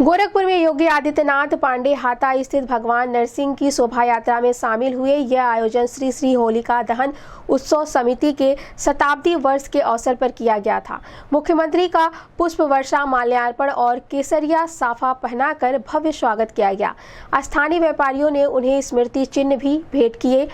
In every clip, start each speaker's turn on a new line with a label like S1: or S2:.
S1: गोरखपुर में योगी आदित्यनाथ पांडे हाता स्थित भगवान नरसिंह की शोभा यात्रा में शामिल हुए। यह आयोजन श्री श्री होलिका दहन उत्सव समिति के शताब्दी वर्ष के अवसर पर किया गया था। मुख्यमंत्री का पुष्प वर्षा, माल्यार्पण और केसरिया साफा पहनाकर भव्य स्वागत किया गया। स्थानीय व्यापारियों ने उन्हें स्मृति चिन्ह भी भेंट किए।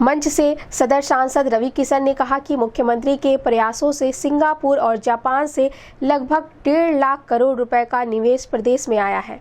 S1: मंच से सदर सांसद रवि किशन ने कहा कि मुख्यमंत्री के प्रयासों से सिंगापुर और जापान से लगभग 1.5 लाख करोड़ रुपए का निवेश प्रदेश में आया है।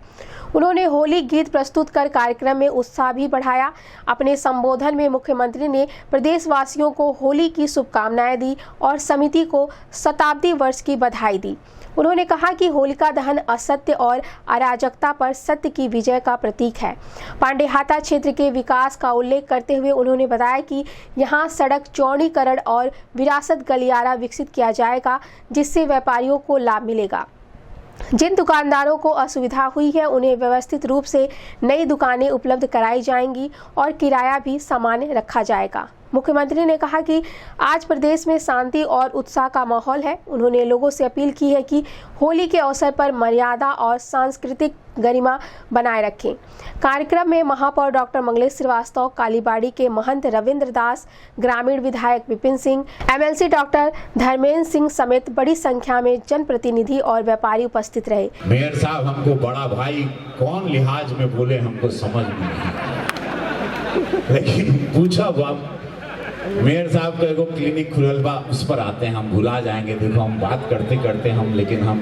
S1: उन्होंने होली गीत प्रस्तुत कर कार्यक्रम में उत्साह भी बढ़ाया। अपने संबोधन में मुख्यमंत्री ने प्रदेशवासियों को होली की शुभकामनाएं दी और समिति को शताब्दी वर्ष की बधाई दी। उन्होंने कहा कि होलिका दहन असत्य और अराजकता पर सत्य की विजय का प्रतीक है। पांडे हाता क्षेत्र के विकास का उल्लेख करते हुए उन्होंने बताया कि यहां सड़क चौड़ीकरण और विरासत गलियारा विकसित किया जाएगा, जिससे व्यापारियों को लाभ मिलेगा। जिन दुकानदारों को असुविधा हुई है उन्हें व्यवस्थित रूप से नई दुकानें उपलब्ध कराई जाएंगी और किराया भी सामान्य रखा जाएगा। मुख्यमंत्री ने कहा कि आज प्रदेश में शांति और उत्साह का माहौल है। उन्होंने लोगों से अपील की है कि होली के अवसर पर मर्यादा और सांस्कृतिक गरिमा बनाए रखें। कार्यक्रम में महापौर डॉक्टर मंगलेश श्रीवास्तव, कालीबाड़ी के महंत रविंद्र दास, ग्रामीण विधायक विपिन सिंह, एमएलसी डॉक्टर धर्मेंद्र सिंह समेत बड़ी संख्या में जनप्रतिनिधि और व्यापारी उपस्थित रहे।
S2: मेयर साहब हमको बड़ा भाई कौन लिहाज में बोले हमको समझ में नहीं आया, लेकिन पूछा बाप मेयर साहब का एगो क्लिनिक खुलल बा, उस पर आते हैं, हम भुला जाएंगे। देखो हम बात करते करते लेकिन हम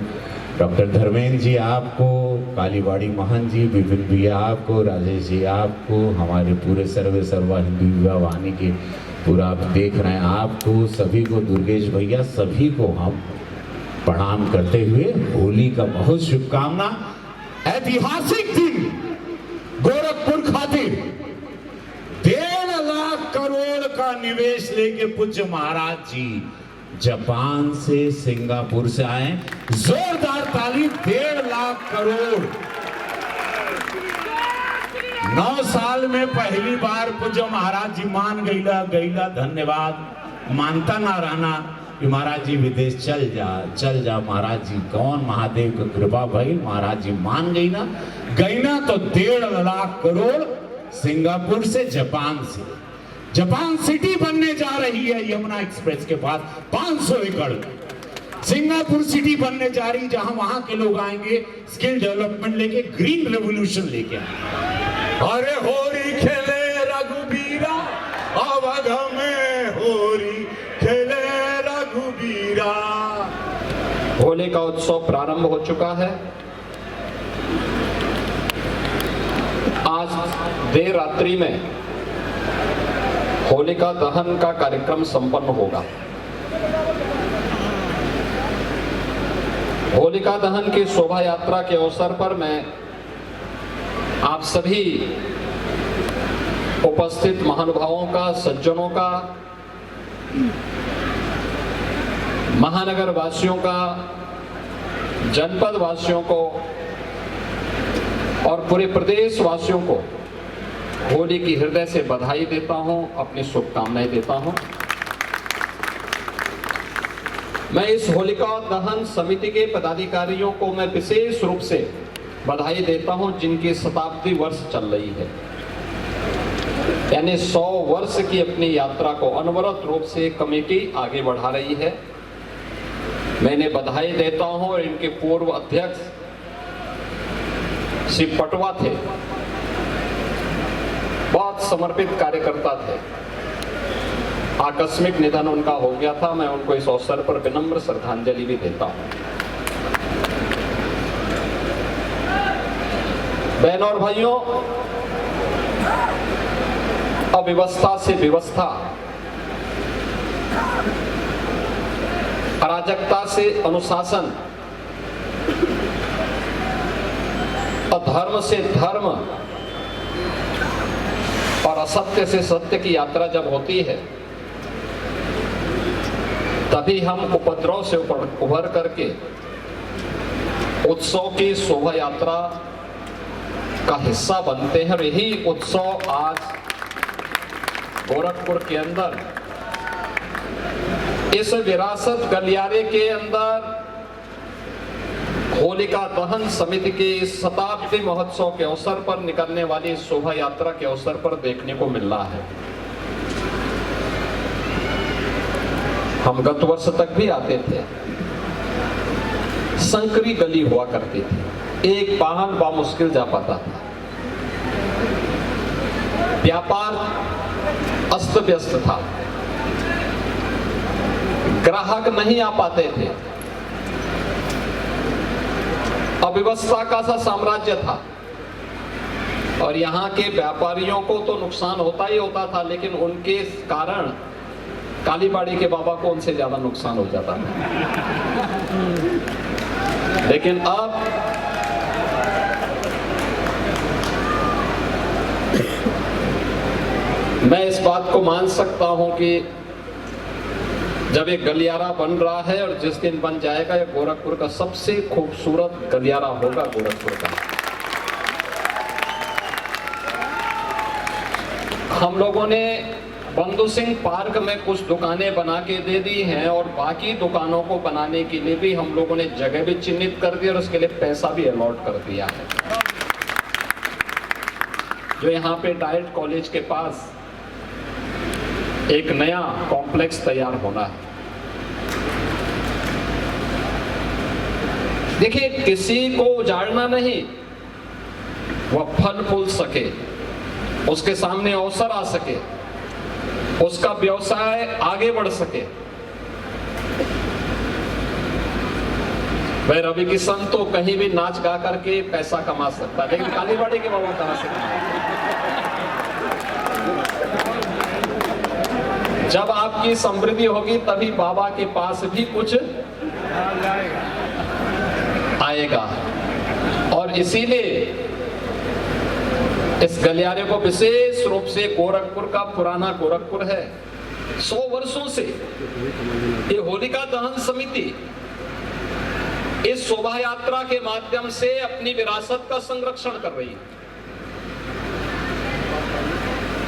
S2: डॉक्टर धर्मेंद्र जी आपको, कालीबाड़ी महंत जी, विपिन भैया आपको, राजेश जी आपको, हमारे पूरे सर्वे सर्वा हिंदू विवाह वाहिनी के पूरा आप देख रहे हैं, आपको सभी को, दुर्गेश भैया सभी को हम प्रणाम करते हुए होली का बहुत शुभकामना। ऐतिहासिक दिन गोरखपुर खातिर 1.5 लाख करोड़ का निवेश लेके पूज्य महाराज जी जापान से, सिंगापुर से आए। जोरदार ताली। 1.5 लाख करोड़ 9 साल में पहली बार पूज्य महाराज जी मान गईला। धन्यवाद। मानता ना रहना कि महाराज जी विदेश चल जा महाराज जी, कौन महादेव की कृपा भई, महाराज जी मान गई ना तो 1.5 लाख करोड़ सिंगापुर से, जापान सिटी बनने जा रही है। यमुना एक्सप्रेस के पास 500 एकड़ सिंगापुर सिटी बनने जा रही, जहां वहां के लोग आएंगे स्किल डेवलपमेंट लेके, ग्रीन रेवोल्यूशन लेके। अरे होरी खेले रघुबीरा, अवध में होरी खेले रघुबीरा।
S3: होली का उत्सव प्रारंभ हो चुका है। आज देर रात्रि में होलिका दहन का कार्यक्रम संपन्न होगा। होलिका दहन की शोभा यात्रा के अवसर पर मैं आप सभी उपस्थित महानुभावों का, सज्जनों का, महानगर वासियों का, जनपद वासियों को और पूरे प्रदेश वासियों को होली की हृदय से बधाई देता हूं, अपनी शुभकामनाएं देता हूं। मैं इस होलिका दहन समिति के पदाधिकारियों को मैं विशेष रूप से बधाई देता हूं, जिनकी शताब्दी वर्ष चल रही है, यानी 100 वर्ष की अपनी यात्रा को अनवरत रूप से कमेटी आगे बढ़ा रही है। मैं इन्हें बधाई देता हूं। और इनके पूर्व अध्यक्ष श्री पटवा थे, बहुत समर्पित कार्यकर्ता थे। आकस्मिक निधन उनका हो गया था। मैं उनको इस अवसर पर विनम्र श्रद्धांजलि भी देता हूं। बहनों और भाइयों, अव्यवस्था से व्यवस्था, अराजकता से अनुशासन, अधर्म से धर्म और असत्य से सत्य की यात्रा जब होती है, तभी हम उपद्रव से उभर करके उत्सव की शोभा यात्रा का हिस्सा बनते हैं। और यही उत्सव आज गोरखपुर के अंदर इस विरासत गलियारे के अंदर होलिका दहन समिति के इस शताब्दी महोत्सव के अवसर पर निकलने वाली शोभा यात्रा के अवसर पर देखने को मिल रहा है। हम गत वर्ष तक भी आते थे, संकरी गली हुआ करती थी, एक वाहन बामुश्किल जा पाता था, व्यापार अस्त व्यस्त था, ग्राहक नहीं आ पाते थे, अव्यवस्था का सा साम्राज्य था और यहाँ के व्यापारियों को तो नुकसान होता ही होता था, लेकिन उनके कारण कालीबाड़ी के बाबा को उनसे ज्यादा नुकसान हो जाता था। लेकिन अब मैं इस बात को मान सकता हूं कि जब एक गलियारा बन रहा है और जिस दिन बन जाएगा, ये गोरखपुर का सबसे खूबसूरत गलियारा होगा गोरखपुर का। हम लोगों ने बंधु सिंह पार्क में कुछ दुकानें बना के दे दी हैं और बाकी दुकानों को बनाने के लिए भी हम लोगों ने जगह भी चिन्हित कर दी और उसके लिए पैसा भी अलॉट कर दिया है। जो यहाँ पे डाइट कॉलेज के पास एक नया कॉम्प्लेक्स तैयार होना है। देखिए, किसी को उजाड़ना नहीं, वह फल फूल सके, उसके सामने अवसर आ सके, उसका व्यवसाय आगे बढ़ सके। वह रवि किशन तो कहीं भी नाच गा करके पैसा कमा सकता है, लेकिन कालीबाड़ी के बाबा कहां से कमाएंगे? जब आपकी समृद्धि होगी तभी बाबा के पास भी कुछ आएगा। और इसीलिए इस गलियारे को विशेष रूप से गोरखपुर का पुराना गोरखपुर है, 100 वर्षों से ये होलिका दहन समिति इस शोभा यात्रा के माध्यम से अपनी विरासत का संरक्षण कर रही है।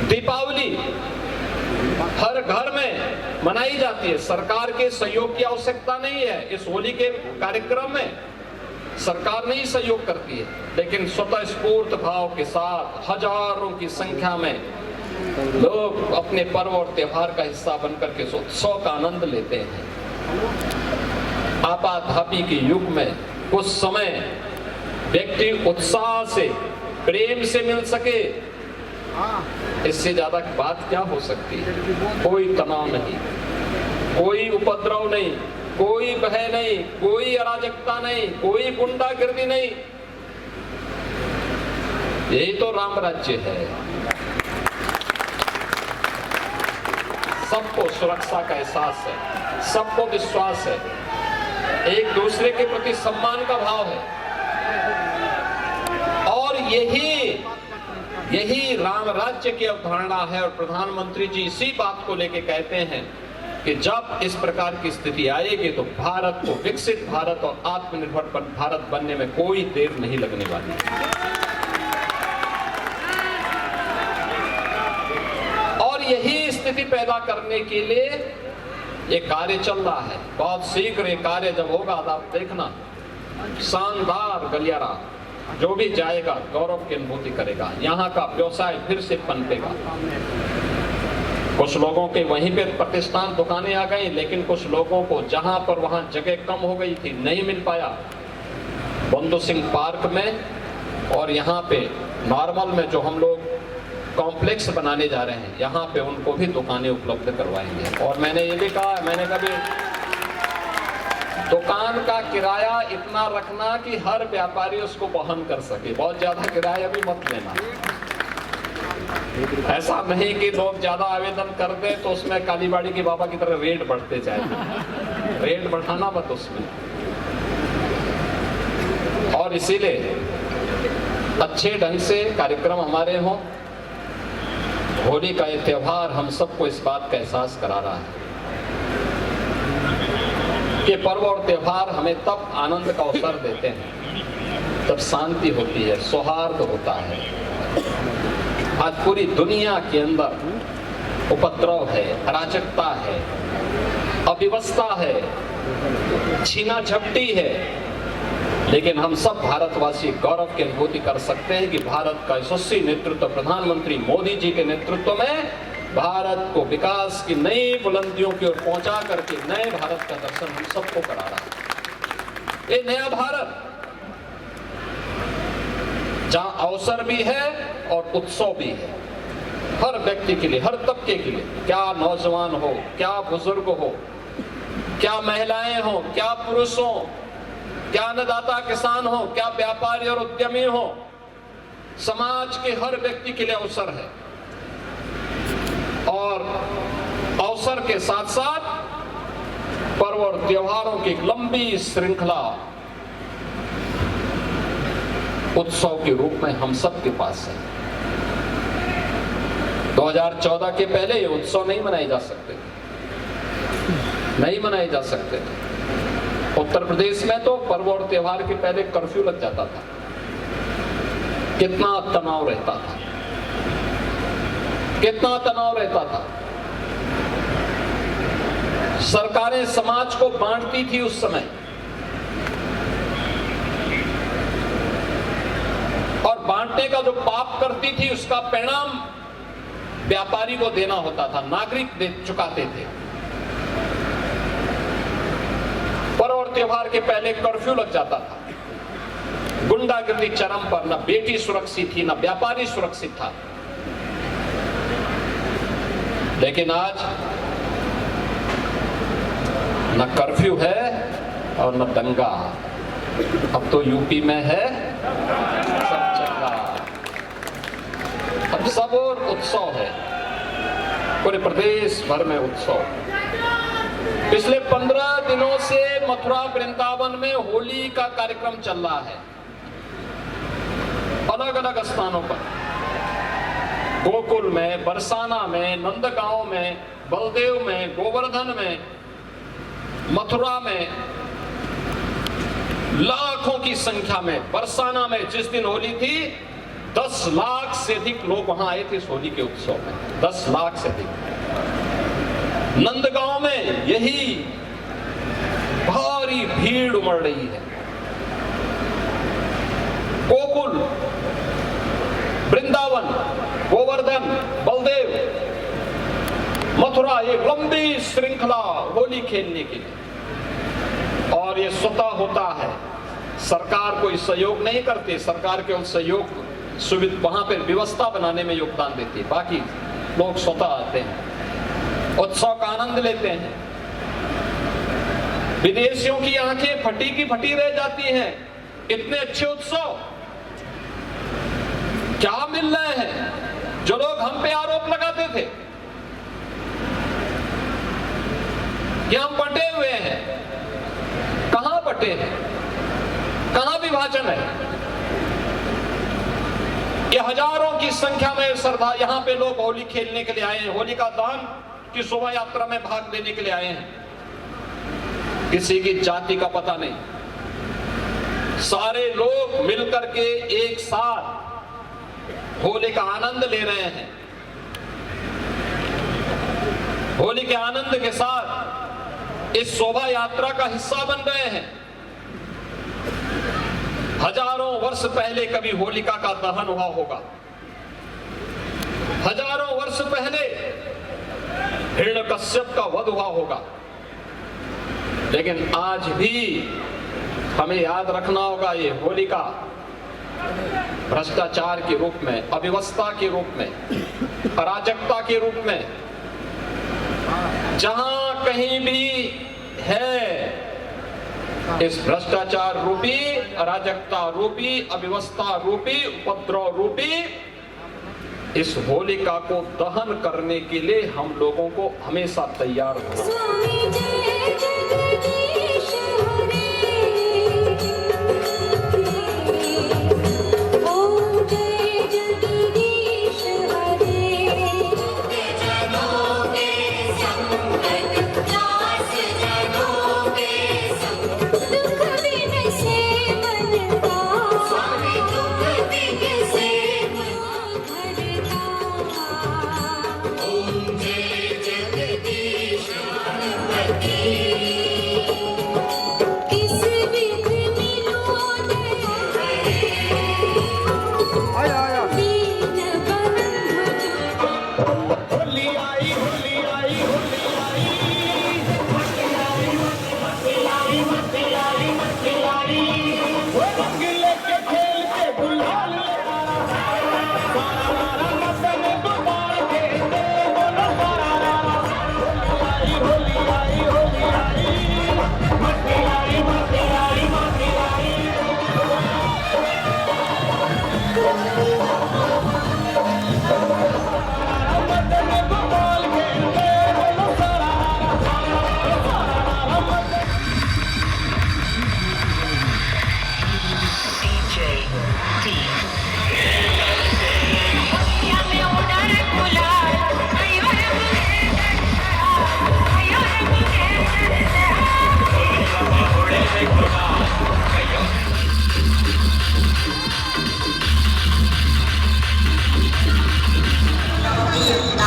S3: दीपावली हर घर में मनाई जाती है, सरकार के सहयोग की आवश्यकता नहीं है। इस होली के कार्यक्रम में सरकार नहीं सहयोग करती है, लेकिन स्वतः स्फूर्त भाव के साथ हजारों की संख्या में लोग अपने पर्व और त्योहार का हिस्सा बनकर के उत्सव का आनंद लेते हैं। आपाधापी के युग में कुछ समय व्यक्ति उत्साह से, प्रेम से मिल सके, इससे ज्यादा बात क्या हो सकती है? कोई तनाव नहीं, कोई उपद्रव नहीं, कोई भय नहीं, कोई अराजकता नहीं, कोई गुंडागर्दी नहीं। यही तो राम राज्य है। सबको सुरक्षा का एहसास है, सबको विश्वास है, एक दूसरे के प्रति सम्मान का भाव है। और यही राम राज्य की अवधारणा है। और प्रधानमंत्री जी इसी बात को लेके कहते हैं कि जब इस प्रकार की स्थिति आएगी तो भारत को विकसित भारत और आत्मनिर्भर भारत बनने में कोई देर नहीं लगने वाली। और यही स्थिति पैदा करने के लिए ये कार्य चल रहा है। बहुत शीघ्र ये कार्य जब होगा आप देखना, शानदार गलियारा, जो भी जाएगा गौरव की अनुभूति करेगा। यहाँ का व्यवसाय फिर से पनपेगा। कुछ लोगों के वहीं पे प्रतिष्ठान दुकानें आ गई, लेकिन कुछ लोगों को जहां पर वहां जगह कम हो गई थी, नहीं मिल पाया, बंधु सिंह पार्क में और यहाँ पे नॉर्मल में जो हम लोग कॉम्प्लेक्स बनाने जा रहे हैं, यहाँ पे उनको भी दुकानें उपलब्ध करवाएंगे। और मैंने ये भी कहा, मैंने कभी दुकान का किराया इतना रखना कि हर व्यापारी उसको वहन कर सके, बहुत ज्यादा किराया भी मत लेना। ऐसा नहीं कि लोग ज्यादा आवेदन कर दे तो उसमें कालीबाड़ी के बाबा की तरह रेट बढ़ते जाए, रेट बढ़ाना मत उसमें। और इसीलिए अच्छे ढंग से कार्यक्रम हमारे हों। होली का ये त्योहार हम सबको इस बात का एहसास करा रहा है कि पर्व और त्योहार हमें तब आनंद का अवसर देते हैं जब शांति होती है, सौहार्द होता है। आज पूरी दुनिया के अंदर उपद्रव है, अराजकता है, अव्यवस्था है, छीना झपटी है, लेकिन हम सब भारतवासी गौरव की अनुभूति कर सकते हैं कि भारत का यशस्वी नेतृत्व प्रधानमंत्री मोदी जी के नेतृत्व में भारत को विकास की नई बुलंदियों की ओर पहुंचा करके नए भारत का दर्शन हम सबको करा रहा है। ये नया भारत जहां अवसर भी है और उत्सव भी है, हर व्यक्ति के लिए, हर तबके के लिए, क्या नौजवान हो, क्या बुजुर्ग हो, क्या महिलाएं हो, क्या पुरुष हो, क्या अन्नदाता किसान हो, क्या व्यापारी और उद्यमी हो, समाज के हर व्यक्ति के लिए अवसर है। और अवसर के साथ साथ पर्व और त्योहारों की एक लंबी श्रृंखला उत्सव के रूप में हम सब के पास है। 2014 के पहले ये उत्सव नहीं मनाए जा सकते थे, नहीं मनाए जा सकते थे। उत्तर प्रदेश में तो पर्व और त्योहार के पहले कर्फ्यू लग जाता था, कितना तनाव रहता था, कितना तनाव रहता था। सरकारें समाज को बांटती थी उस समय, और बांटने का जो पाप करती थी उसका परिणाम व्यापारी को देना होता था, नागरिक दे चुकाते थे। पर्व और त्योहार के पहले कर्फ्यू लग जाता था, गुंडागर्दी चरम पर, न बेटी सुरक्षित थी, न व्यापारी सुरक्षित था। लेकिन आज न कर्फ्यू है और न दंगा, अब तो यूपी में है सब जगह, अब सब और उत्सव है, पूरे प्रदेश भर में उत्सव। पिछले 15 दिनों से मथुरा वृंदावन में होली का कार्यक्रम चल रहा है, अलग अलग स्थानों पर, गोकुल में, बरसाना में, नंदगांव में, बलदेव में, गोवर्धन में, मथुरा में, लाखों की संख्या में। बरसाना में जिस दिन होली थी 10 लाख से अधिक लोग वहां आए थे इस होली के उत्सव में, 10 लाख से अधिक। नंदगांव में यही भारी भीड़ उमड़ रही है। गोकुल, वृंदावन, गोवर्धन, बलदेव, मथुरा, एक लंबी श्रृंखला होली खेलने के लिए। और ये स्वतः होता है, सरकार कोई सहयोग नहीं करती, सरकार केवल सहयोग सुविधा वहां पर व्यवस्था बनाने में योगदान देती है, बाकी लोग स्वतः आते हैं, उत्सव का आनंद लेते हैं। विदेशियों की आंखें फटी की फटी रह जाती हैं, इतने अच्छे उत्सव क्या मिल रहे हैं। जो लोग हम पे आरोप लगाते थे कि हम बंटे हुए हैं, कहां बंटे हैं, कहां विभाजन है। ये हजारों की संख्या में श्रद्धा यहां पे लोग होली खेलने के लिए आए हैं, होली का दहन की शोभा यात्रा में भाग लेने के लिए आए हैं। किसी की जाति का पता नहीं, सारे लोग मिलकर के एक साथ होली का आनंद ले रहे हैं। होली के आनंद के साथ इस शोभा यात्रा का हिस्सा बन रहे हैं। हजारों वर्ष पहले कभी होलिका का दहन हुआ होगा, हजारों वर्ष पहले हिरण्यकश्यप का वध हुआ होगा, लेकिन आज भी हमें याद रखना होगा ये होलिका भ्रष्टाचार के रूप में, अव्यवस्था के रूप में, अराजकता के रूप में, जहां कहीं भी है इस भ्रष्टाचार रूपी, अराजकता रूपी, अव्यवस्था रूपी, उपद्रव रूपी इस होलिका को दहन करने के लिए हम लोगों को हमेशा तैयार होना।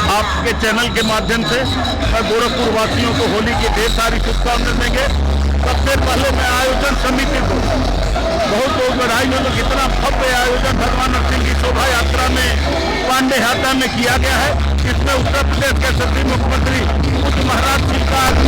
S4: आपके चैनल के माध्यम से मैं गोरखपुर वासियों को होली की ढेर सारी शुभकामनाएं देंगे। सबसे पहले मैं आयोजन समिति को बहुत बहुत बधाई दूं। कितना भव्य आयोजन भगवान नरसिंह की शोभा यात्रा में पांडे हाता में किया गया है। इसमें उत्तर प्रदेश के सभी मुख्यमंत्री महाराज जी का